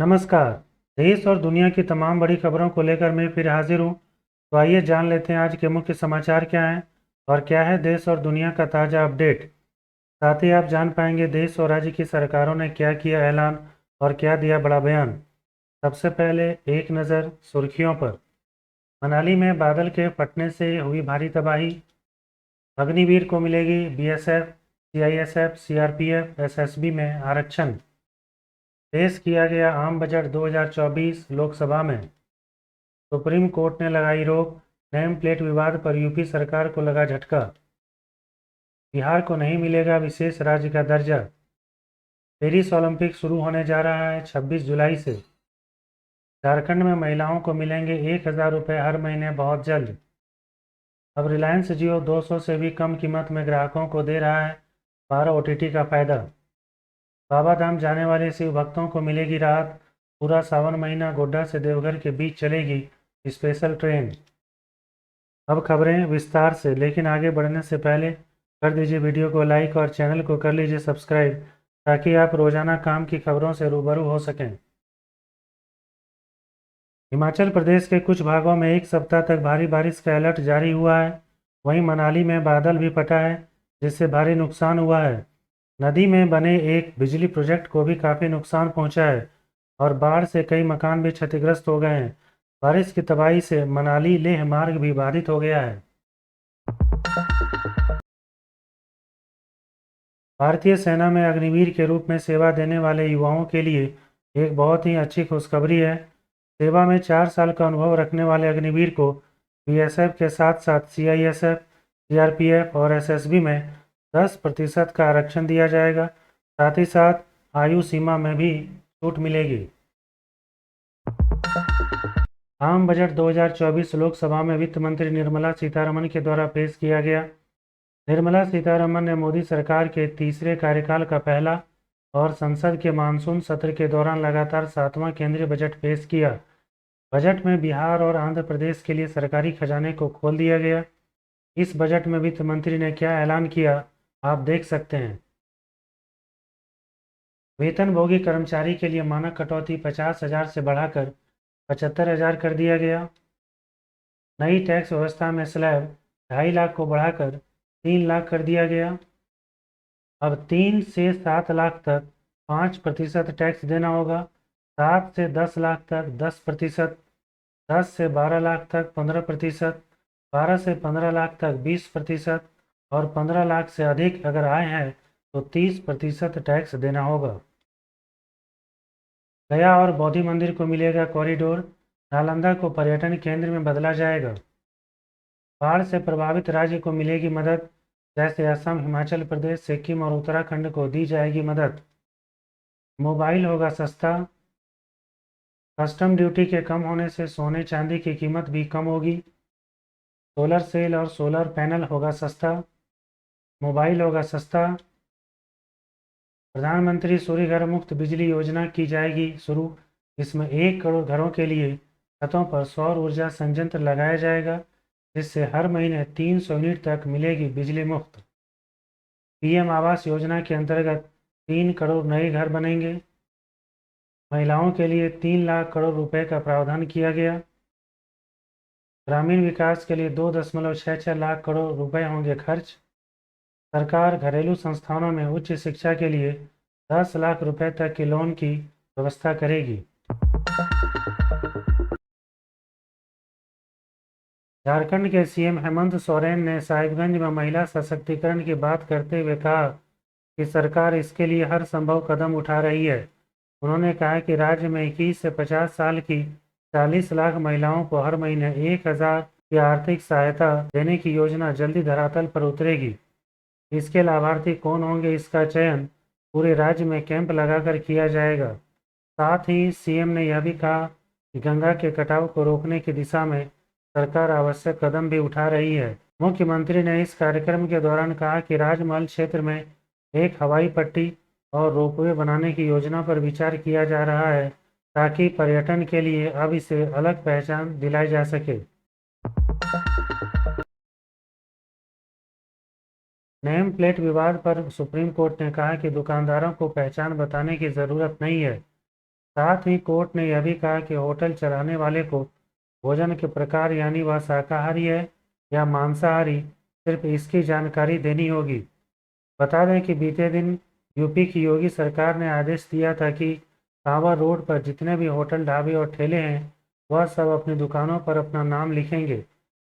नमस्कार। देश और दुनिया की तमाम बड़ी खबरों को लेकर मैं फिर हाजिर हूँ। तो आइए जान लेते हैं आज के मुख्य समाचार क्या हैं और क्या है देश और दुनिया का ताज़ा अपडेट। साथ ही आप जान पाएंगे देश और राज्य की सरकारों ने क्या किया ऐलान और क्या दिया बड़ा बयान। सबसे पहले एक नज़र सुर्खियों पर। मनाली में बादल के फटने से हुई भारी तबाही। अग्निवीर को मिलेगी बीएसएफ, सीआईएसएफ, सीआरपीएफ, एसएसबी में आरक्षण। पेश किया गया आम बजट 2024 लोकसभा में। सुप्रीम कोर्ट ने लगाई रोक। नेम प्लेट विवाद पर यूपी सरकार को लगा झटका। बिहार को नहीं मिलेगा विशेष राज्य का दर्जा। पेरिस ओलंपिक शुरू होने जा रहा है 26 जुलाई से। झारखंड में महिलाओं को मिलेंगे 1,000 रुपये हर महीने बहुत जल्द। अब रिलायंस जियो 200 से भी कम कीमत में ग्राहकों को दे रहा है 12 ओटीटी का फ़ायदा। बाबा धाम जाने वाले शिव भक्तों को मिलेगी राहत। पूरा सावन महीना गोड्डा से देवघर के बीच चलेगी स्पेशल ट्रेन। अब खबरें विस्तार से, लेकिन आगे बढ़ने से पहले कर दीजिए वीडियो को लाइक और चैनल को कर लीजिए सब्सक्राइब, ताकि आप रोजाना काम की खबरों से रूबरू हो सकें। हिमाचल प्रदेश के कुछ भागों में एक सप्ताह तक भारी बारिश का अलर्ट जारी हुआ है। वहीं मनाली में बादल भी फटा है, जिससे भारी नुकसान हुआ है। नदी में बने एक बिजली प्रोजेक्ट को भी काफ़ी नुकसान पहुंचा है और बाढ़ से कई मकान भी क्षतिग्रस्त हो गए हैं। बारिश की तबाही से मनाली लेह मार्ग भी बाधित हो गया है। भारतीय सेना में अग्निवीर के रूप में सेवा देने वाले युवाओं के लिए एक बहुत ही अच्छी खुशखबरी है। सेवा में 4 साल का अनुभव रखने वाले अग्निवीर को बीएसएफ के साथ साथ सीआईएसएफ, सीआरपीएफ और एसएसबी में 10% का आरक्षण दिया जाएगा। साथ ही साथ आयु सीमा में भी छूट मिलेगी। आम बजट 2024 लोकसभा में वित्त मंत्री निर्मला सीतारमण के द्वारा पेश किया गया। निर्मला सीतारमण ने मोदी सरकार के तीसरे कार्यकाल का पहला और संसद के मानसून सत्र के दौरान लगातार 7वां केंद्रीय बजट पेश किया। बजट में बिहार और आंध्र प्रदेश के लिए सरकारी खजाने को खोल दिया गया। इस बजट में वित्त मंत्री ने क्या ऐलान किया, आप देख सकते हैं। वेतनभोगी कर्मचारी के लिए मानक कटौती 50,000 से बढ़ाकर 75,000 कर दिया गया। नई टैक्स व्यवस्था में स्लैब 2.5 लाख को बढ़ाकर 3 लाख कर दिया गया। अब 3 से 7 लाख तक 5% टैक्स देना होगा। 7 से 10 लाख तक 10%, 10 से 12 लाख तक 15%, 12 से 15 लाख तक 20% और 15 लाख से अधिक अगर आय है तो 30% टैक्स देना होगा। गया और बौद्धि मंदिर को मिलेगा कॉरिडोर। नालंदा को पर्यटन केंद्र में बदला जाएगा। बाढ़ से प्रभावित राज्य को मिलेगी मदद। जैसे असम, हिमाचल प्रदेश, सिक्किम और उत्तराखंड को दी जाएगी मदद। मोबाइल होगा सस्ता। कस्टम ड्यूटी के कम होने से सोने चांदी की कीमत भी कम होगी। सोलर सेल और सोलर पैनल होगा सस्ता। मोबाइल होगा सस्ता। प्रधानमंत्री सूर्य घर मुफ्त बिजली योजना की जाएगी शुरू। इसमें 1 करोड़ घरों के लिए छतों पर सौर ऊर्जा संयंत्र लगाया जाएगा, जिससे हर महीने 300 यूनिट तक मिलेगी बिजली मुफ्त। पीएम आवास योजना के अंतर्गत 3 करोड़ नए घर बनेंगे। महिलाओं के लिए 3 लाख करोड़ रुपए का प्रावधान किया गया। ग्रामीण विकास के लिए 2.66 लाख करोड़ रुपए होंगे खर्च। सरकार घरेलू संस्थानों में उच्च शिक्षा के लिए 10 लाख रुपए तक के लोन की व्यवस्था करेगी। झारखंड के सीएम हेमंत सोरेन ने साहिबगंज में महिला सशक्तिकरण की बात करते हुए कहा कि सरकार इसके लिए हर संभव कदम उठा रही है। उन्होंने कहा कि राज्य में 21 से 50 साल की 40 लाख महिलाओं को हर महीने 1,000 की आर्थिक सहायता देने की योजना जल्दी धरातल पर उतरेगी। इसके लाभार्थी कौन होंगे, इसका चयन पूरे राज्य में कैंप लगाकर किया जाएगा। साथ ही सीएम ने यह भी कहा कि गंगा के कटाव को रोकने की दिशा में सरकार आवश्यक कदम भी उठा रही है। मुख्यमंत्री ने इस कार्यक्रम के दौरान कहा कि राजमहल क्षेत्र में एक हवाई पट्टी और रोपवे बनाने की योजना पर विचार किया जा रहा है, ताकि पर्यटन के लिए अब इसे अलग पहचान दिलाई जा सके। नेम प्लेट विवाद पर सुप्रीम कोर्ट ने कहा कि दुकानदारों को पहचान बताने की ज़रूरत नहीं है। साथ ही कोर्ट ने यह भी कहा कि होटल चलाने वाले को भोजन के प्रकार यानी वह शाकाहारी है या मांसाहारी, सिर्फ इसकी जानकारी देनी होगी। बता दें कि बीते दिन यूपी की योगी सरकार ने आदेश दिया था कि कांवड़ रोड पर जितने भी होटल, ढाबे और ठेले हैं, वह सब अपनी दुकानों पर अपना नाम लिखेंगे।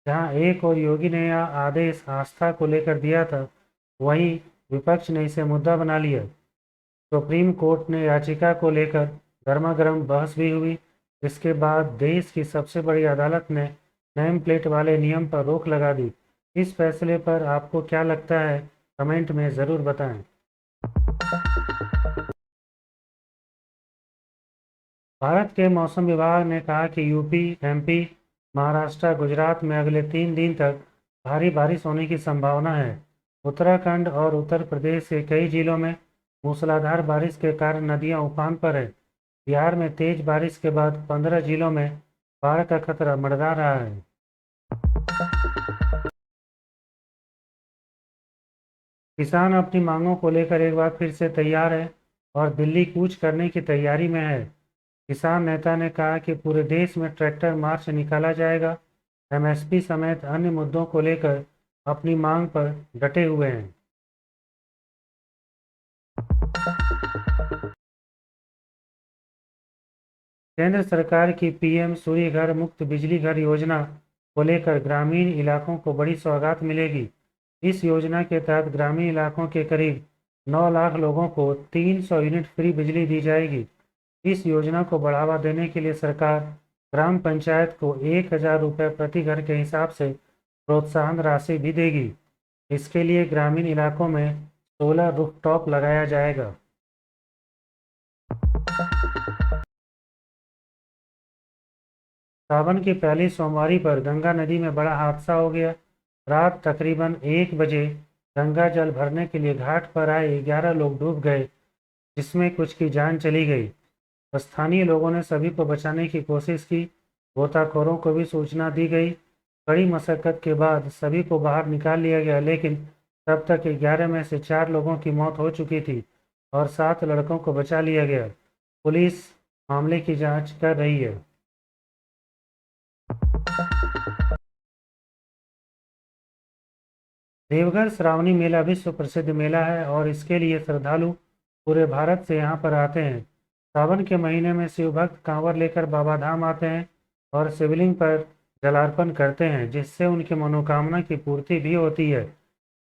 जहां एक और योगी ने यह आदेश आस्था को लेकर दिया था, वहीं विपक्ष ने इसे मुद्दा बना लिया। सुप्रीम कोर्ट ने याचिका को लेकर गर्मा गर्म बहस भी हुई। इसके बाद देश की सबसे बड़ी अदालत ने नेम प्लेट वाले नियम पर रोक लगा दी। इस फैसले पर आपको क्या लगता है, कमेंट में ज़रूर बताएं। भारत के मौसम विभाग ने कहा कि यूपी, एमपी, महाराष्ट्र, गुजरात में अगले 3 दिन तक भारी बारिश होने की संभावना है। उत्तराखंड और उत्तर प्रदेश के कई जिलों में मूसलाधार बारिश के कारण नदियां उफान पर है। बिहार में तेज बारिश के बाद 15 जिलों में बाढ़ का खतरा मंडरा रहा है। किसान अपनी मांगों को लेकर एक बार फिर से तैयार है और दिल्ली कूच करने की तैयारी में है। किसान नेता ने कहा कि पूरे देश में ट्रैक्टर मार्च निकाला जाएगा। एमएसपी समेत अन्य मुद्दों को लेकर अपनी मांग पर डटे हुए हैं। केंद्र सरकार की पीएम सूर्य घर मुफ्त बिजली घर योजना को लेकर ग्रामीण इलाकों को बड़ी सौगात मिलेगी। इस योजना के तहत ग्रामीण इलाकों के करीब 9 लाख लोगों को 300 यूनिट फ्री बिजली दी जाएगी। इस योजना को बढ़ावा देने के लिए सरकार ग्राम पंचायत को 1,000 रुपये प्रति घर के हिसाब से प्रोत्साहन राशि भी देगी। इसके लिए ग्रामीण इलाकों में सोलर रूफटॉप लगाया जाएगा। सावन की पहली सोमवारी पर गंगा नदी में बड़ा हादसा हो गया। रात तकरीबन 1 बजे गंगा जल भरने के लिए घाट पर आए 11 लोग डूब गए, जिसमें कुछ की जान चली गई। स्थानीय लोगों ने सभी को बचाने की कोशिश की। गोताखोरों को भी सूचना दी गई। कड़ी मशक्कत के बाद सभी को बाहर निकाल लिया गया, लेकिन तब तक 11 में से 4 लोगों की मौत हो चुकी थी और 7 लड़कों को बचा लिया गया। पुलिस मामले की जांच कर रही है। देवघर श्रावणी मेला विश्व प्रसिद्ध मेला है और इसके लिए श्रद्धालु पूरे भारत से यहाँ पर आते हैं। सावन के महीने में शिव भक्त कांवर लेकर बाबा धाम आते हैं और शिवलिंग पर जलार्पण करते हैं, जिससे उनकी मनोकामना की पूर्ति भी होती है।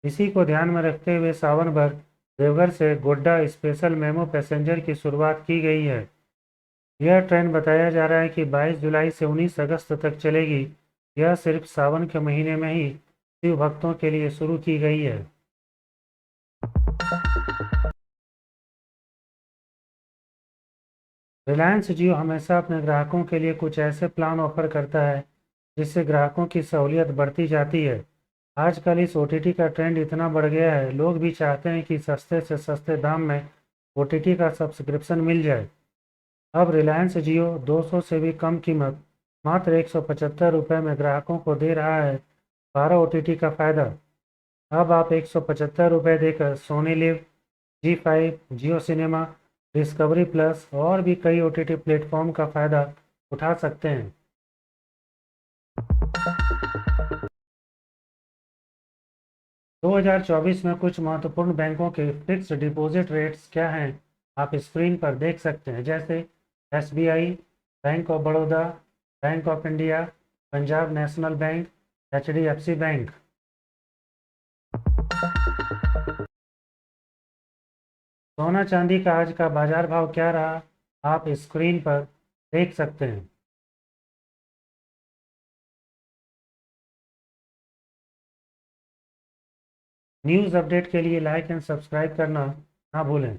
इसी को ध्यान में रखते हुए सावन भर देवघर से गोड्डा स्पेशल मेमो पैसेंजर की शुरुआत की गई है। यह ट्रेन बताया जा रहा है कि 22 जुलाई से 19 अगस्त तक चलेगी। यह सिर्फ सावन के महीने में ही शिव भक्तों के लिए शुरू की गई है। रिलायंस जियो हमेशा अपने ग्राहकों के लिए कुछ ऐसे प्लान ऑफर करता है जिससे ग्राहकों की सहूलियत बढ़ती जाती है। आजकल इस ओटीटी का ट्रेंड इतना बढ़ गया है, लोग भी चाहते हैं कि सस्ते से सस्ते दाम में ओटीटी का सब्सक्रिप्शन मिल जाए। अब रिलायंस जियो 200 से भी कम कीमत मात्र 175 रुपये में ग्राहकों को दे रहा है 12 ओटीटी का फ़ायदा। अब आप 175 रुपये देकर सोनी लिव, जी5, जियो सिनेमा, डिस्कवरी प्लस और भी कई ओटीटी प्लेटफॉर्म का फ़ायदा उठा सकते हैं। 2024 में कुछ महत्वपूर्ण बैंकों के फिक्स्ड डिपॉजिट रेट्स क्या हैं, आप स्क्रीन पर देख सकते हैं। जैसे SBI, bank of Baroda, bank of India, Punjab national bank, HDFC bank. सोना चांदी का आज का बाजार भाव क्या रहा, आप स्क्रीन पर देख सकते हैं। न्यूज़ अपडेट के लिए लाइक एंड सब्सक्राइब करना ना भूलें।